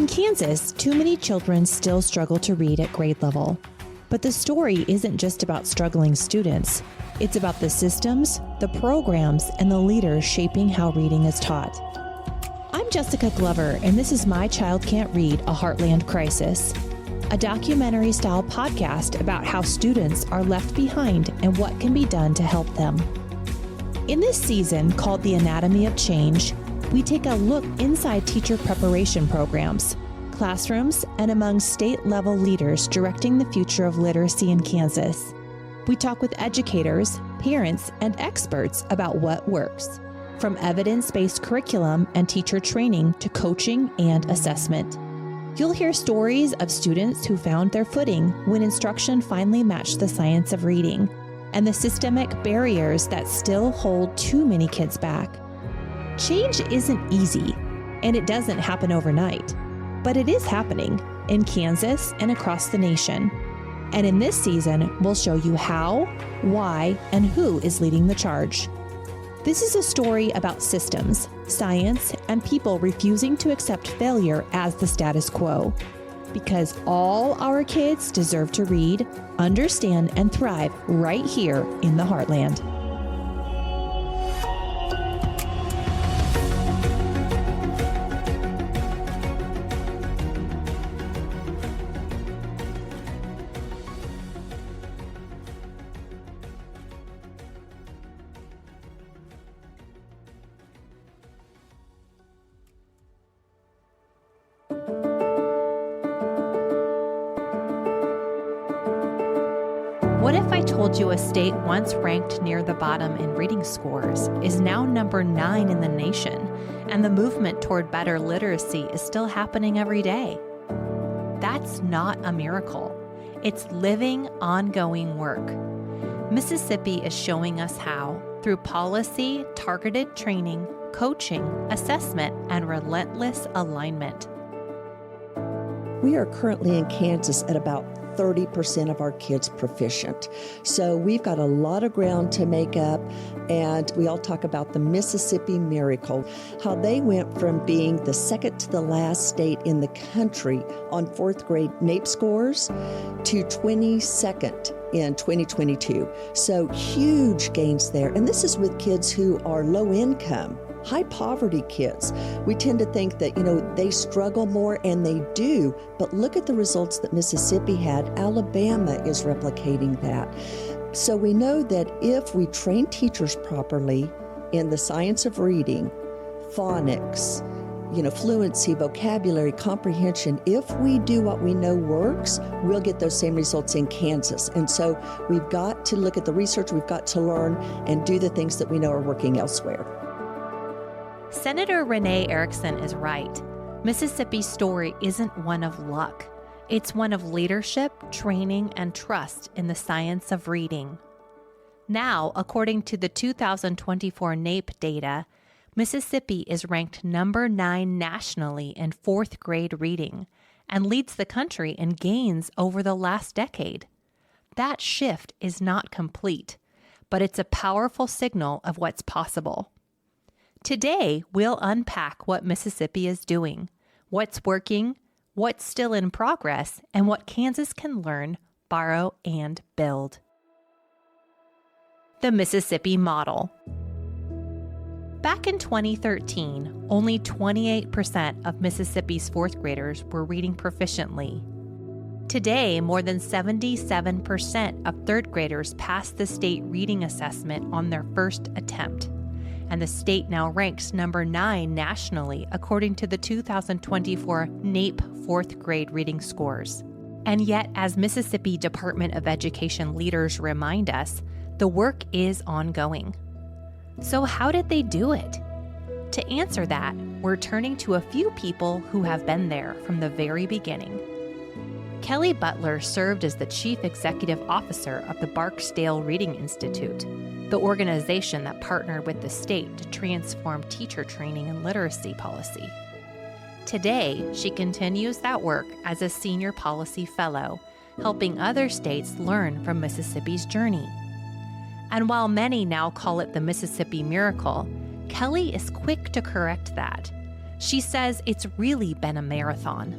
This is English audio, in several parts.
In Kansas, too many children still struggle to read at grade level. But the story isn't just about struggling students. It's about the systems, the programs, and the leaders shaping how reading is taught. I'm Jessica Glover, and this is My Child Can't Read, a Heartland Crisis, a documentary-style podcast about how students are left behind and what can be done to help them. In this season, called The Anatomy of Change, we take a look inside teacher preparation programs, classrooms, and among state-level leaders directing the future of literacy in Kansas. We talk with educators, parents, and experts about what works, from evidence-based curriculum and teacher training to coaching and assessment. You'll hear stories of students who found their footing when instruction finally matched the science of reading, and the systemic barriers that still hold too many kids back. Change isn't easy, and it doesn't happen overnight, but it is happening in Kansas and across the nation. And in this season, we'll show you how, why, and who is leading the charge. This is a story about systems, science, and people refusing to accept failure as the status quo. Because all our kids deserve to read, understand, and thrive right here in the Heartland. What if I told you a state once ranked near the bottom in reading scores is now number 9 in the nation, and the movement toward better literacy is still happening every day? That's not a miracle. It's living, ongoing work. Mississippi is showing us how, through policy, targeted training, coaching, assessment, and relentless alignment. We are currently in Kansas at about 30% of our kids proficient. So we've got a lot of ground to make up, and we all talk about the Mississippi miracle, how they went from being the second to the last state in the country on fourth grade NAEP scores to 22nd in 2022. So huge gains there. And this is with kids who are low income, high poverty kids. We tend to think that, they struggle more, and they do, but look at the results that Mississippi had. Alabama is replicating that. So we know that if we train teachers properly in the science of reading, phonics, fluency, vocabulary, comprehension, if we do what we know works, we'll get those same results in Kansas. And so we've got to look at the research, we've got to learn and do the things that we know are working elsewhere. Senator Renee Erickson is right. Mississippi's story isn't one of luck. It's one of leadership, training, and trust in the science of reading. Now, according to the 2024 NAEP data, Mississippi is ranked number 9 nationally in fourth grade reading and leads the country in gains over the last decade. That shift is not complete, but it's a powerful signal of what's possible. Today, we'll unpack what Mississippi is doing, what's working, what's still in progress, and what Kansas can learn, borrow, and build. The Mississippi Model. Back in 2013, only 28% of Mississippi's fourth graders were reading proficiently. Today, more than 77% of third graders passed the state reading assessment on their first attempt. And the state now ranks number 9 nationally according to the 2024 NAEP fourth grade reading scores. And yet, as Mississippi Department of Education leaders remind us, the work is ongoing. So how did they do it? To answer that, we're turning to a few people who have been there from the very beginning. Kelly Butler served as the Chief Executive Officer of the Barksdale Reading Institute, the organization that partnered with the state to transform teacher training and literacy policy. Today, she continues that work as a senior policy fellow, helping other states learn from Mississippi's journey. And while many now call it the Mississippi miracle, Kelly is quick to correct that. She says it's really been a marathon.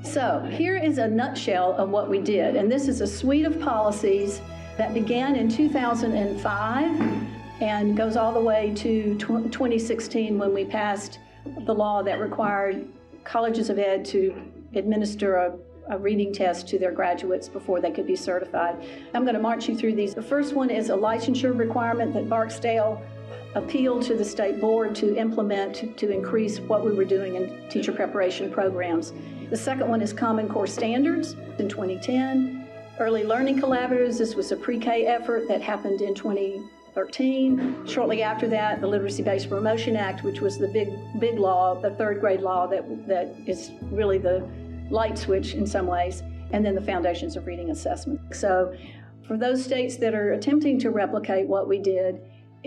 So here is a nutshell of what we did, and this is a suite of policies that began in 2005 and goes all the way to 2016 when we passed the law that required colleges of ed to administer a reading test to their graduates before they could be certified. I'm going to march you through these. The first one is a licensure requirement that Barksdale appealed to the state board to implement to increase what we were doing in teacher preparation programs. The second one is Common Core Standards in 2010. Early Learning Collaboratives, this was a pre-K effort that happened in 2013. Shortly after that, the Literacy-Based Promotion Act, which was the big law, the third grade law that is really the light switch in some ways, and then the Foundations of Reading Assessment. So for those states that are attempting to replicate what we did,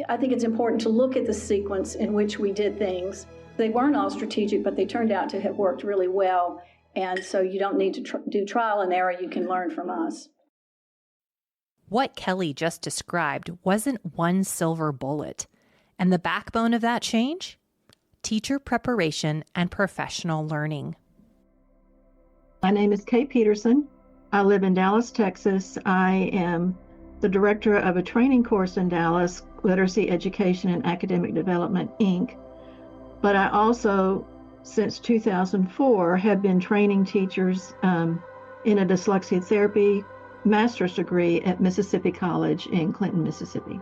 I think it's important to look at the sequence in which we did things. They weren't all strategic, but they turned out to have worked really well. And so you don't need to do trial and error. You can learn from us. What Kelly just described wasn't one silver bullet. And the backbone of that change? Teacher preparation and professional learning. My name is Kay Peterson. I live in Dallas, Texas. I am the director of a training course in Dallas, Literacy, Education, and Academic Development, Inc. But I also, since 2004, have been training teachers in a dyslexia therapy master's degree at Mississippi College in Clinton, Mississippi.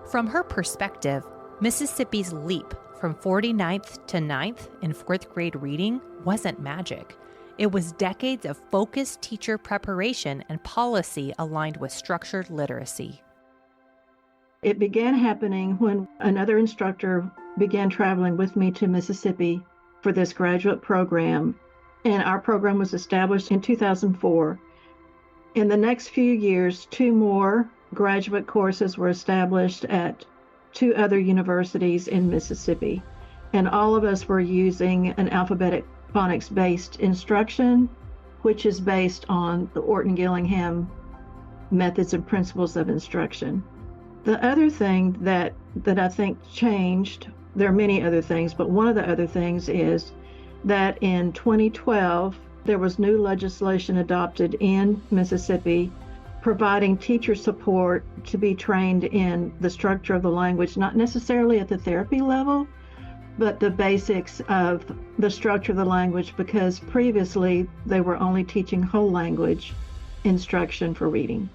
From her perspective, Mississippi's leap from 49th to 9th in 4th grade reading wasn't magic. It was decades of focused teacher preparation and policy aligned with structured literacy. It began happening when another instructor began traveling with me to Mississippi for this graduate program, and our program was established in 2004. In the next few years, 2 more graduate courses were established at 2 other universities in Mississippi, and all of us were using an alphabetic phonics-based instruction, which is based on the Orton-Gillingham methods and principles of instruction. The other thing that I think changed, there are many other things, but one of the other things is that in 2012, there was new legislation adopted in Mississippi providing teacher support to be trained in the structure of the language, not necessarily at the therapy level, but the basics of the structure of the language, because previously they were only teaching whole language instruction for reading.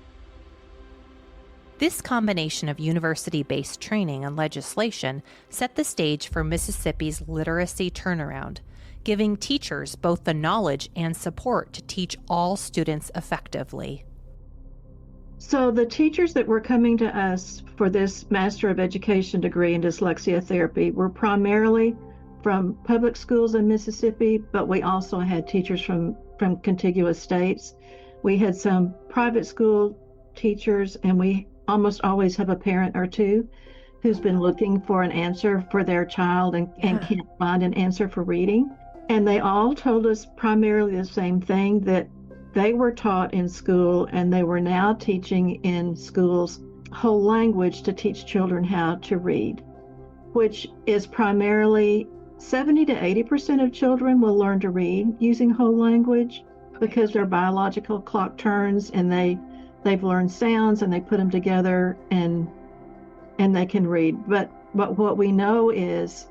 This combination of university-based training and legislation set the stage for Mississippi's literacy turnaround, giving teachers both the knowledge and support to teach all students effectively. So the teachers that were coming to us for this Master of Education degree in dyslexia therapy were primarily from public schools in Mississippi, but we also had teachers from contiguous states. We had some private school teachers, and we almost always have a parent or two who's been looking for an answer for their child and can't find an answer for reading. And they all told us primarily the same thing, that they were taught in school and they were now teaching in schools whole language to teach children how to read, which is primarily 70 to 80% of children will learn to read using whole language because their biological clock turns and they've learned sounds and they put them together and they can read. But what we know is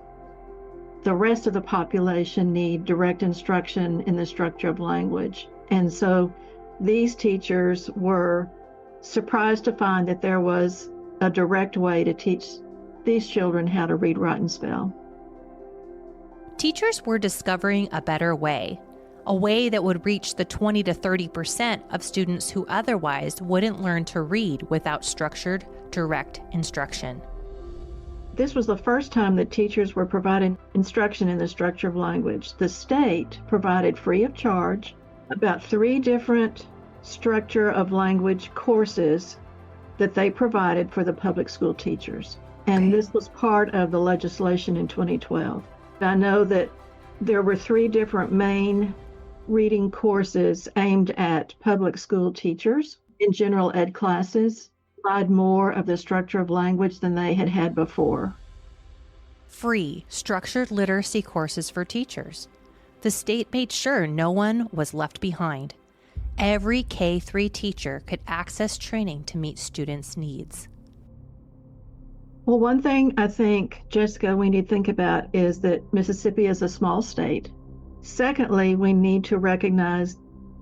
the rest of the population need direct instruction in the structure of language. And so these teachers were surprised to find that there was a direct way to teach these children how to read, write, and spell. Teachers were discovering a better way, a way that would reach the 20 to 30% of students who otherwise wouldn't learn to read without structured, direct instruction. This was the first time that teachers were providing instruction in the structure of language. The state provided free of charge about 3 different structure of language courses that they provided for the public school teachers. And this was part of the legislation in 2012. I know that there were 3 different main reading courses aimed at public school teachers in general ed classes, provide more of the structure of language than they had had before. free structured literacy courses for teachers. The state made sure no one was left behind. Every K-3 teacher could access training to meet students' needs. Well, one thing I think, Jessica, we need to think about is that Mississippi is a small state. Secondly, we need to recognize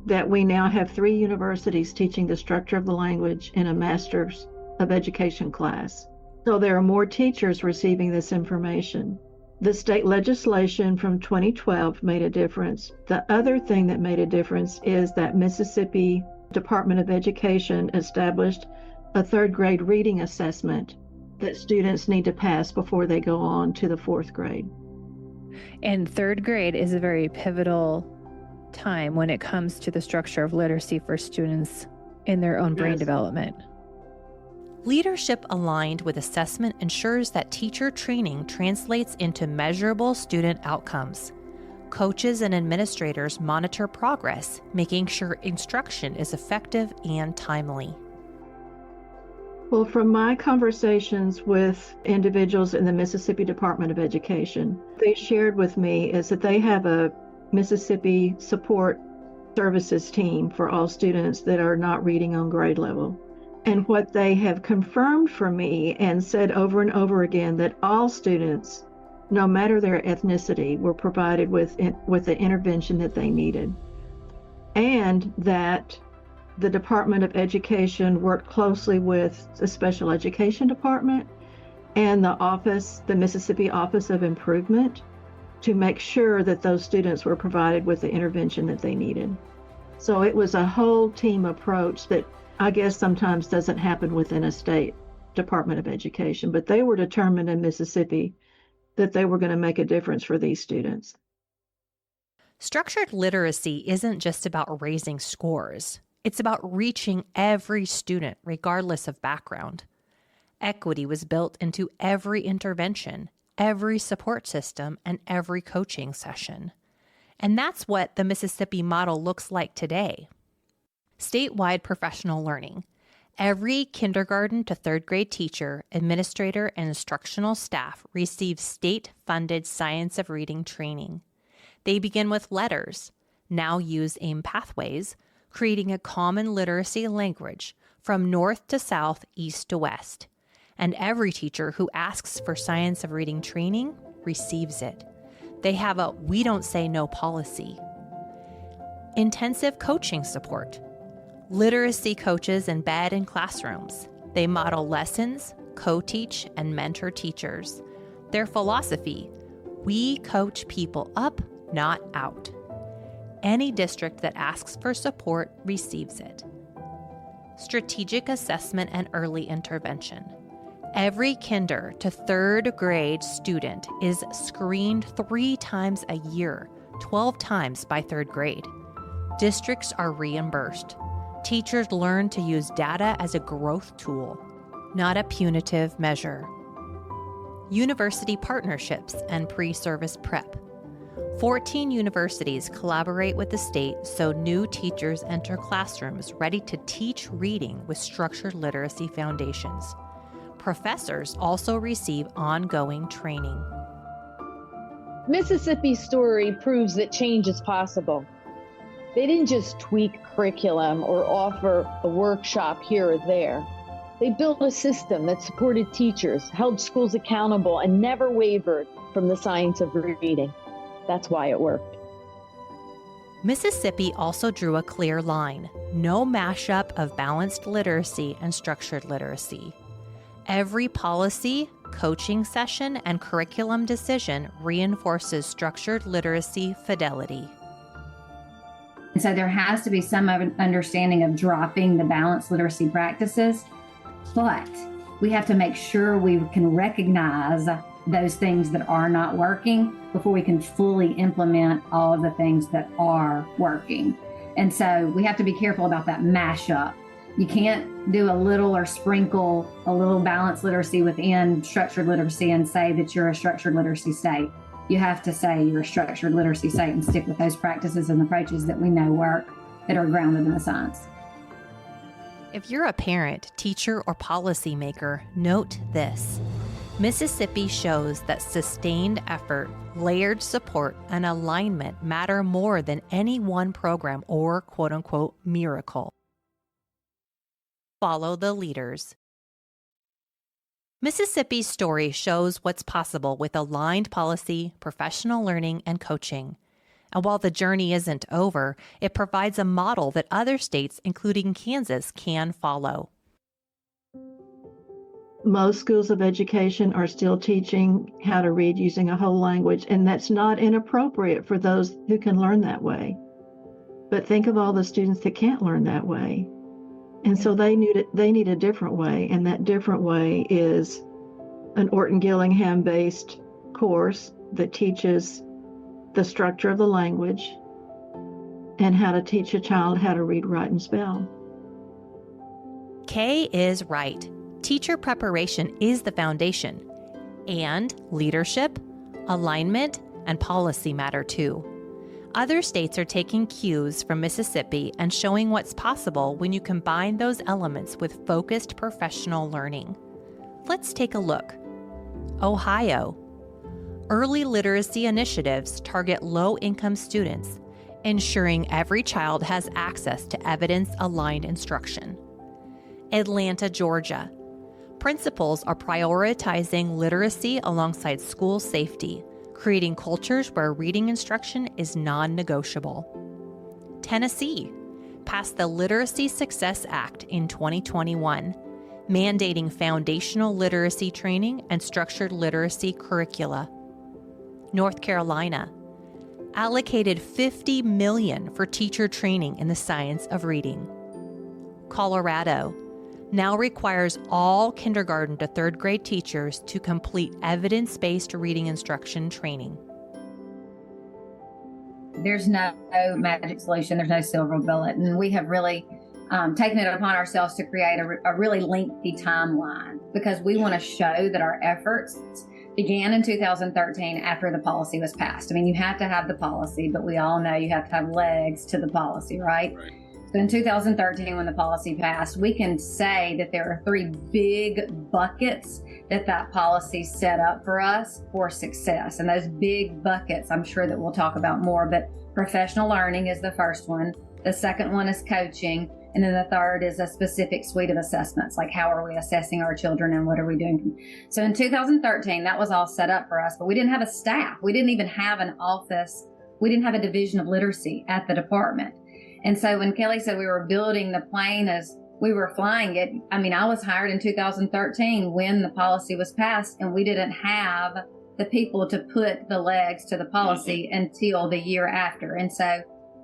that we now have 3 universities teaching the structure of the language in a Master's of Education class. So there are more teachers receiving this information. The state legislation from 2012 made a difference. The other thing that made a difference is that Mississippi Department of Education established a 3rd grade reading assessment that students need to pass before they go on to the 4th grade. And 3rd grade is a very pivotal time when it comes to the structure of literacy for students in their own brain development. Leadership aligned with assessment ensures that teacher training translates into measurable student outcomes. Coaches and administrators monitor progress, making sure instruction is effective and timely. Well, from my conversations with individuals in the Mississippi Department of Education, they shared with me is that they have a Mississippi support services team for all students that are not reading on grade level. And what they have confirmed for me and said over and over again, that all students, no matter their ethnicity, were provided with the intervention that they needed. And that the Department of Education worked closely with the Special Education Department and the Mississippi Office of Improvement to make sure that those students were provided with the intervention that they needed. So it was a whole team approach that I guess sometimes doesn't happen within a state Department of Education, but they were determined in Mississippi that they were going to make a difference for these students. Structured literacy isn't just about raising scores. It's about reaching every student, regardless of background. Equity was built into every intervention, every support system, and every coaching session. And that's what the Mississippi model looks like today. Statewide professional learning. Every kindergarten to 3rd grade teacher, administrator, and instructional staff receives state-funded science of reading training. They begin with letters, now use AIM pathways, creating a common literacy language from north to south, east to west. And every teacher who asks for science of reading training receives it. They have a "we don't say no" policy. Intensive coaching support. Literacy coaches embed in classrooms. They model lessons, co-teach, and mentor teachers. Their philosophy: we coach people up, not out. Any district that asks for support receives it. Strategic assessment and early intervention. Every kinder to 3rd grade student is screened 3 times a year, 12 times by 3rd grade. Districts are reimbursed. Teachers learn to use data as a growth tool, not a punitive measure. University partnerships and pre-service prep. 14 universities collaborate with the state so new teachers enter classrooms ready to teach reading with structured literacy foundations. Professors also receive ongoing training. Mississippi's story proves that change is possible. They didn't just tweak curriculum or offer a workshop here or there. They built a system that supported teachers, held schools accountable, and never wavered from the science of reading. That's why it worked. Mississippi also drew a clear line: no mashup of balanced literacy and structured literacy. Every policy, coaching session, and curriculum decision reinforces structured literacy fidelity. And so there has to be some understanding of dropping the balanced literacy practices, but we have to make sure we can recognize those things that are not working before we can fully implement all of the things that are working. And so we have to be careful about that mashup. You can't do a little or sprinkle a little balanced literacy within structured literacy and say that you're a structured literacy state. You have to say you're a structured literacy state and stick with those practices and approaches that we know work, that are grounded in the science. If you're a parent, teacher, or policymaker, note this. Mississippi shows that sustained effort, layered support, and alignment matter more than any one program or quote-unquote miracle. Follow the leaders. Mississippi's story shows what's possible with aligned policy, professional learning, and coaching. And while the journey isn't over, it provides a model that other states, including Kansas, can follow. Most schools of education are still teaching how to read using a whole language, and that's not inappropriate for those who can learn that way. But think of all the students that can't learn that way. And so they need a different way, and that different way is an Orton Gillingham-based course that teaches the structure of the language and how to teach a child how to read, write, and spell. Kay is right. Teacher preparation is the foundation, and leadership, alignment, and policy matter too. Other states are taking cues from Mississippi and showing what's possible when you combine those elements with focused professional learning. Let's take a look. Ohio. Early literacy initiatives target low-income students, ensuring every child has access to evidence-aligned instruction. Atlanta, Georgia. Principals are prioritizing literacy alongside school safety, creating cultures where reading instruction is non-negotiable. Tennessee passed the Literacy Success Act in 2021, mandating foundational literacy training and structured literacy curricula. North Carolina allocated $50 million for teacher training in the science of reading. Colorado now requires all kindergarten to third grade teachers to complete evidence-based reading instruction training. There's no magic solution. There's no silver bullet. And we have really taken it upon ourselves to create a really lengthy timeline because we want to show that our efforts began in 2013 after the policy was passed. I mean, you have to have the policy, but we all know you have to have legs to the policy, right? So in 2013, when the policy passed, we can say that there are 3 big buckets that policy set up for us for success. And those big buckets, I'm sure that we'll talk about more, but professional learning is the first one. The second one is coaching. And then the third is a specific suite of assessments, like how are we assessing our children and what are we doing? So in 2013, that was all set up for us, but we didn't have a staff. We didn't even have an office. We didn't have a division of literacy at the department. And so when Kelly said we were building the plane as we were flying it, I mean, I was hired in 2013 when the policy was passed, and we didn't have the people to put the legs to the policy until the year after. And so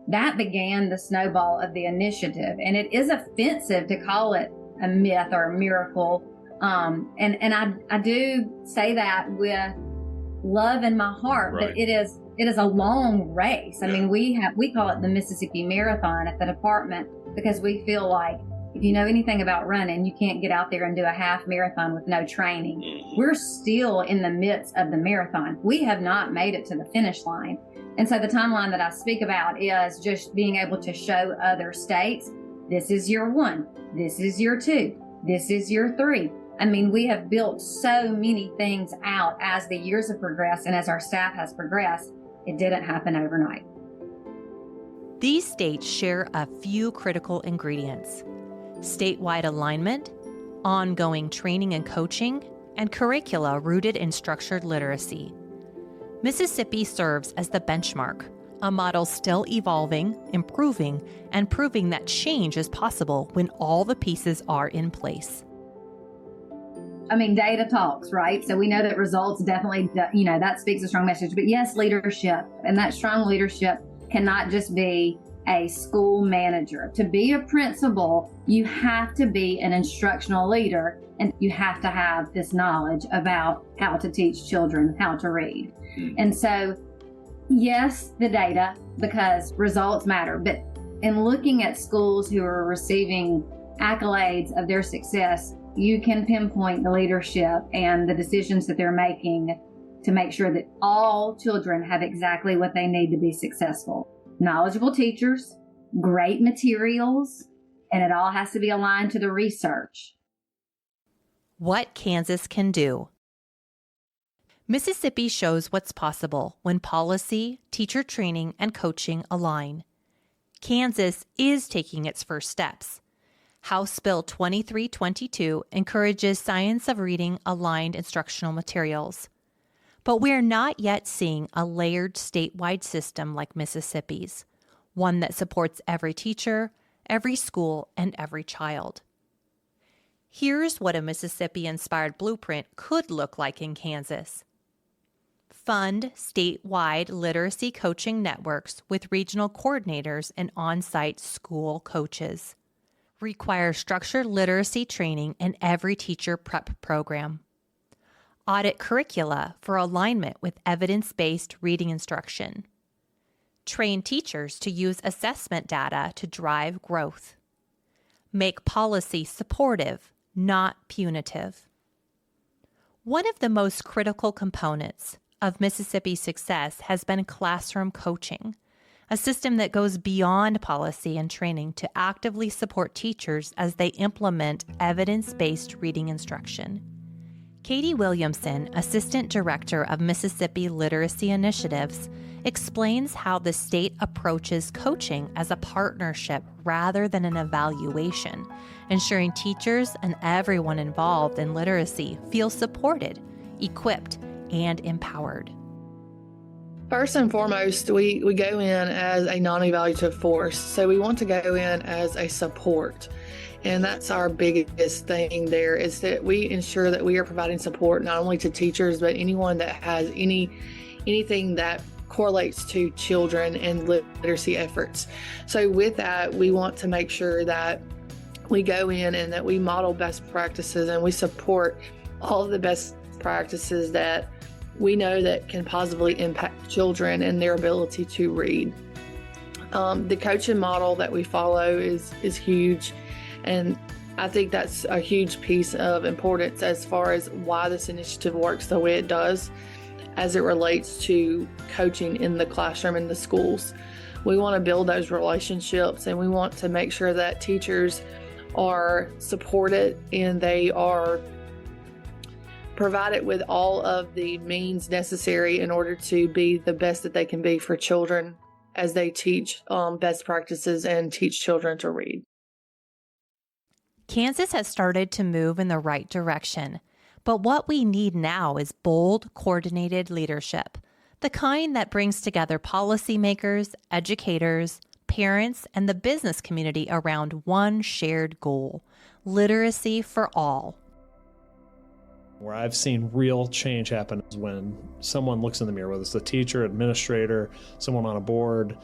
that began the snowball of the initiative. And it is offensive to call it a myth or a miracle. And I do say that with love in my heart, right. But it is a long race. I mean, we call it the Mississippi Marathon at the department because we feel like if you know anything about running, you can't get out there and do a half marathon with no training. We're still in the midst of the marathon. We have not made it to the finish line. And so the timeline that I speak about is just being able to show other states, this is year 1, this is year 2, this is year 3. I mean, we have built so many things out as the years have progressed and as our staff has progressed. It didn't happen overnight. These states share a few critical ingredients: statewide alignment, ongoing training and coaching, and curricula rooted in structured literacy. Mississippi serves as the benchmark, a model still evolving, improving, and proving that change is possible when all the pieces are in place. I mean, data talks, right? So we know that results definitely, that speaks a strong message. But yes, leadership. And that strong leadership cannot just be a school manager. To be a principal, you have to be an instructional leader, and you have to have this knowledge about how to teach children how to read. And so, yes, the data, because results matter. But in looking at schools who are receiving accolades of their success, you can pinpoint the leadership and the decisions that they're making to make sure that all children have exactly what they need to be successful. Knowledgeable teachers, great materials, and it all has to be aligned to the research. What Kansas can do. Mississippi shows what's possible when policy, teacher training, and coaching align. Kansas is taking its first steps. House Bill 2322 encourages science of reading aligned instructional materials. But we're not yet seeing a layered statewide system like Mississippi's, one that supports every teacher, every school, and every child. Here's what a Mississippi-inspired blueprint could look like in Kansas. Fund statewide literacy coaching networks with regional coordinators and on-site school coaches. Require structured literacy training in every teacher prep program. Audit curricula for alignment with evidence-based reading instruction. Train teachers to use assessment data to drive growth. Make policy supportive, not punitive. One of the most critical components of Mississippi's success has been classroom coaching, a system that goes beyond policy and training to actively support teachers as they implement evidence-based reading instruction. Katie Williamson, Assistant Director of Mississippi Literacy Initiatives, explains how the state approaches coaching as a partnership rather than an evaluation, ensuring teachers and everyone involved in literacy feel supported, equipped, and empowered. First and foremost, we go in as a non-evaluative force. So we want to go in as a support. And that's our biggest thing there, is that we ensure that we are providing support not only to teachers, but anyone that has anything that correlates to children and literacy efforts. So with that, we want to make sure that we go in and that we model best practices and we support all of the best practices that we know that can positively impact children and their ability to read. The coaching model that we follow is huge, and I think that's a huge piece of importance as far as why this initiative works the way it does as it relates to coaching in the classroom in the schools. We want to build those relationships, and we want to make sure that teachers are supported and they are provided with all of the means necessary in order to be the best that they can be for children as they teach best practices and teach children to read. Kansas has started to move in the right direction, but what we need now is bold, coordinated leadership, the kind that brings together policymakers, educators, parents, and the business community around one shared goal: literacy for all. Where I've seen real change happen is when someone looks in the mirror, whether it's a teacher, administrator, someone on a board,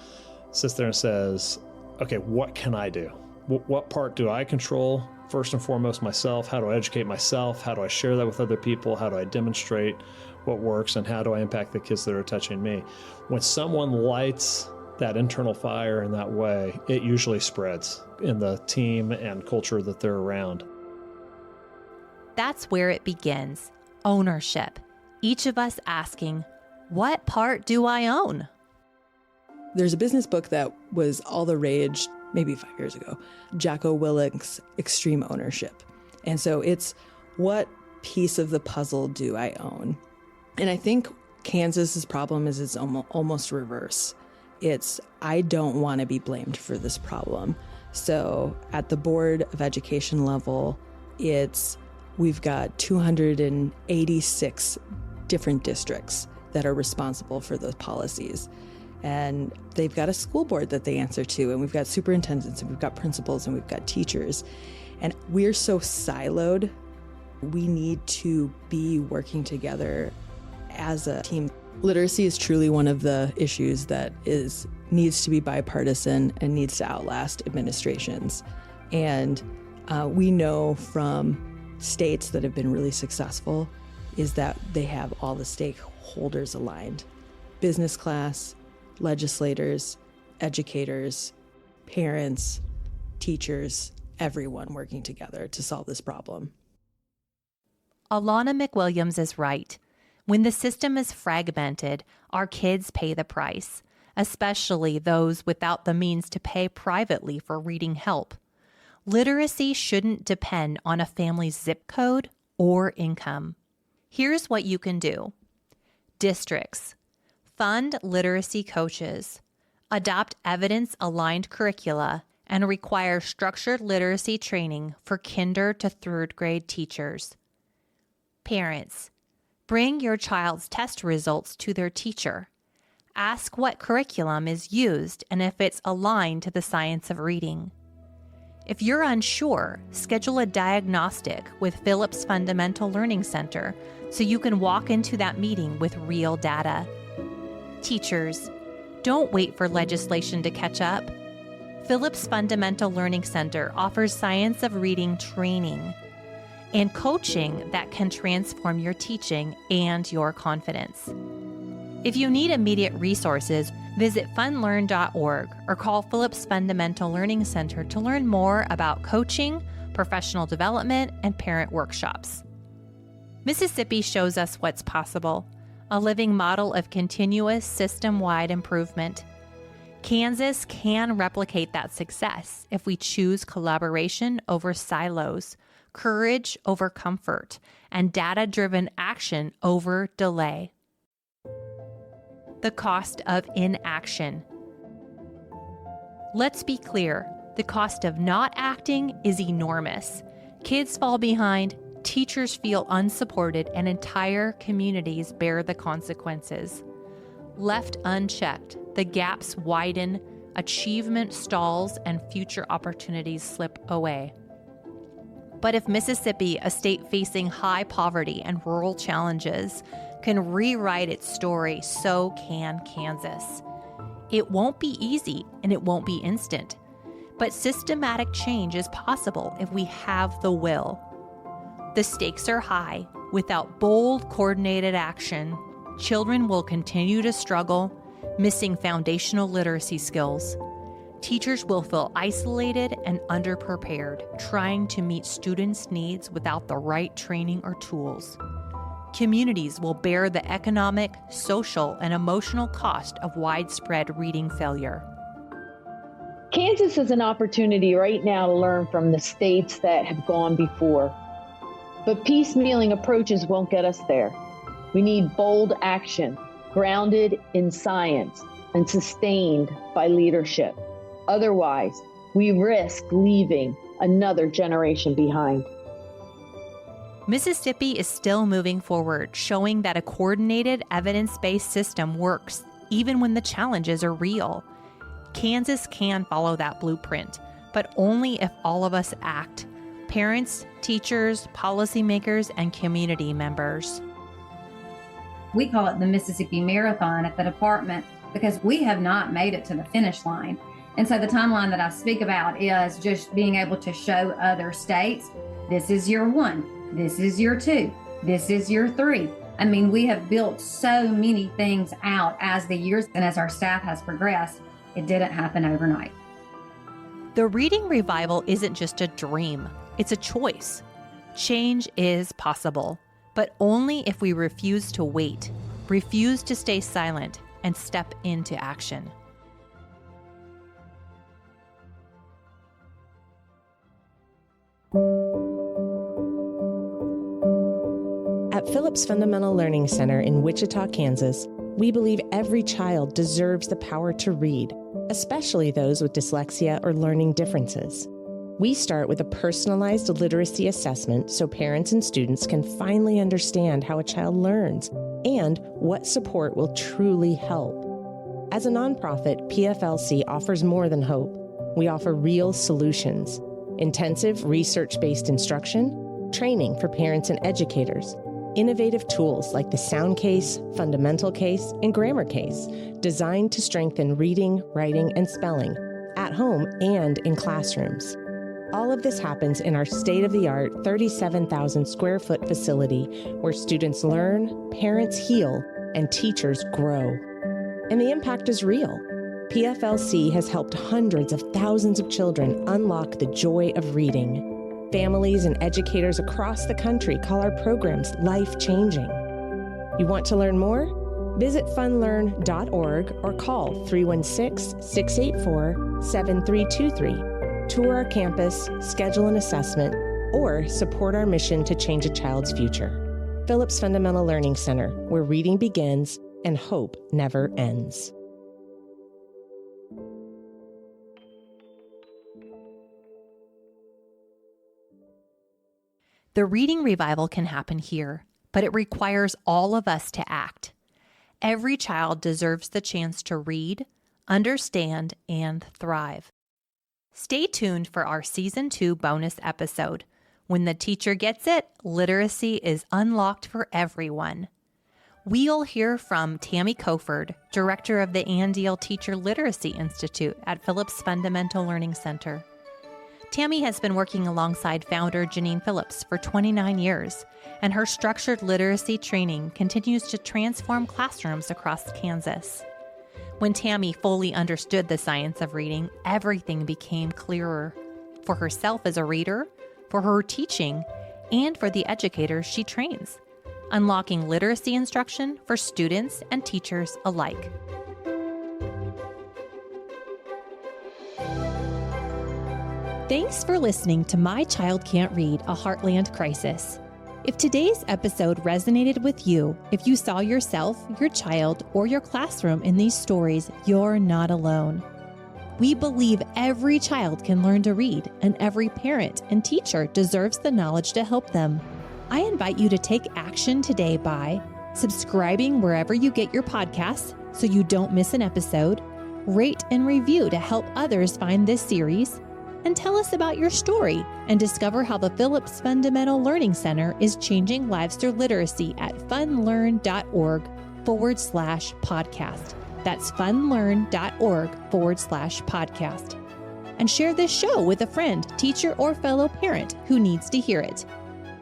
sits there and says, okay, what can I do? What part do I control? First and foremost, myself. How do I educate myself? How do I share that with other people? How do I demonstrate what works? And how do I impact the kids that are touching me? When someone lights that internal fire in that way, it usually spreads in the team and culture that they're around. That's where it begins, ownership. Each of us asking, what part do I own? There's a business book that was all the rage maybe 5 years ago, Jocko Willink's Extreme Ownership. And so it's, what piece of the puzzle do I own? And I think Kansas's problem is it's almost reverse. It's, I don't want to be blamed for this problem. So at the Board of Education level, we've got 286 different districts that are responsible for those policies. And they've got a school board that they answer to, and we've got superintendents, and we've got principals, and we've got teachers. And we're so siloed, we need to be working together as a team. Literacy is truly one of the issues that needs to be bipartisan and needs to outlast administrations. And we know from states that have been really successful is that they have all the stakeholders aligned. Business class, legislators, educators, parents, teachers, everyone working together to solve this problem. Alana McWilliams is right. When the system is fragmented, our kids pay the price, especially those without the means to pay privately for reading help. Literacy shouldn't depend on a family's zip code or income. Here's what you can do. Districts fund literacy coaches, adopt evidence-aligned curricula, and require structured literacy training for kinder to third grade teachers. Parents, bring your child's test results to their teacher. Ask what curriculum is used and if it's aligned to the science of reading. If you're unsure, schedule a diagnostic with Phillips Fundamental Learning Center so you can walk into that meeting with real data. Teachers, don't wait for legislation to catch up. Phillips Fundamental Learning Center offers science of reading training and coaching that can transform your teaching and your confidence. If you need immediate resources, visit funlearn.org or call Phillips Fundamental Learning Center to learn more about coaching, professional development, and parent workshops. Mississippi shows us what's possible, a living model of continuous system-wide improvement. Kansas can replicate that success if we choose collaboration over silos, courage over comfort, and data-driven action over delay. The cost of inaction. Let's be clear, the cost of not acting is enormous. Kids fall behind, teachers feel unsupported, and entire communities bear the consequences. Left unchecked, the gaps widen, achievement stalls, and future opportunities slip away. But if Mississippi, a state facing high poverty and rural challenges, can rewrite its story, so can Kansas. It won't be easy and it won't be instant, but systematic change is possible if we have the will. The stakes are high. Without bold, coordinated action, children will continue to struggle, missing foundational literacy skills. Teachers will feel isolated and underprepared, trying to meet students' needs without the right training or tools. Communities will bear the economic, social, and emotional cost of widespread reading failure. Kansas has an opportunity right now to learn from the states that have gone before. But piecemealing approaches won't get us there. We need bold action, grounded in science and sustained by leadership. Otherwise, we risk leaving another generation behind. Mississippi is still moving forward, showing that a coordinated, evidence-based system works even when the challenges are real. Kansas can follow that blueprint, but only if all of us act. Parents, teachers, policymakers, and community members. We call it the Mississippi Marathon at the department because we have not made it to the finish line. And so the timeline that I speak about is just being able to show other states, this is year 1, this is year 2, this is year 3. I mean, we have built so many things out as the years and as our staff has progressed. It didn't happen overnight. The reading revival isn't just a dream, it's a choice. Change is possible, but only if we refuse to wait, refuse to stay silent, and step into action. At Phillips Fundamental Learning Center in Wichita, Kansas, we believe every child deserves the power to read, especially those with dyslexia or learning differences. We start with a personalized literacy assessment so parents and students can finally understand how a child learns and what support will truly help. As a nonprofit, PFLC offers more than hope. We offer real solutions: intensive research-based instruction, training for parents and educators, innovative tools like the Sound Case, Fundamental Case, and Grammar Case, designed to strengthen reading, writing, and spelling at home and in classrooms. All of this happens in our state-of-the-art 37,000 square foot facility where students learn, parents heal, and teachers grow. And the impact is real. PFLC has helped hundreds of thousands of children unlock the joy of reading. Families and educators across the country call our programs life-changing. You want to learn more? Visit funlearn.org or call 316-684-7323. Tour our campus, schedule an assessment, or support our mission to change a child's future. Phillips Fundamental Learning Center, where reading begins and hope never ends. The reading revival can happen here, but it requires all of us to act. Every child deserves the chance to read, understand, and thrive. Stay tuned for our Season 2 bonus episode. When the teacher gets it, literacy is unlocked for everyone. We'll hear from Tammy Coford, director of the Ann Deal Teacher Literacy Institute at Phillips Fundamental Learning Center. Tammy has been working alongside founder Janine Phillips for 29 years, and her structured literacy training continues to transform classrooms across Kansas. When Tammy fully understood the science of reading, everything became clearer for herself as a reader, for her teaching, and for the educators she trains, unlocking literacy instruction for students and teachers alike. Thanks for listening to My Child Can't Read, a Heartland Crisis. If today's episode resonated with you, if you saw yourself, your child, or your classroom in these stories, you're not alone. We believe every child can learn to read, and every parent and teacher deserves the knowledge to help them. I invite you to take action today by subscribing wherever you get your podcasts so you don't miss an episode, rate and review to help others find this series, and tell us about your story and discover how the Phillips Fundamental Learning Center is changing lives through literacy at funlearn.org/podcast. That's funlearn.org/podcast. And share this show with a friend, teacher, or fellow parent who needs to hear it.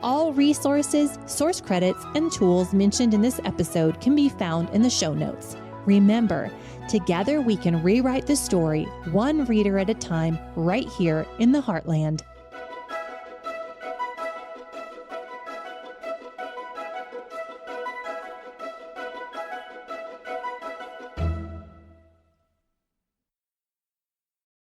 All resources, source credits, and tools mentioned in this episode can be found in the show notes. Remember, together we can rewrite the story, one reader at a time, right here in the Heartland.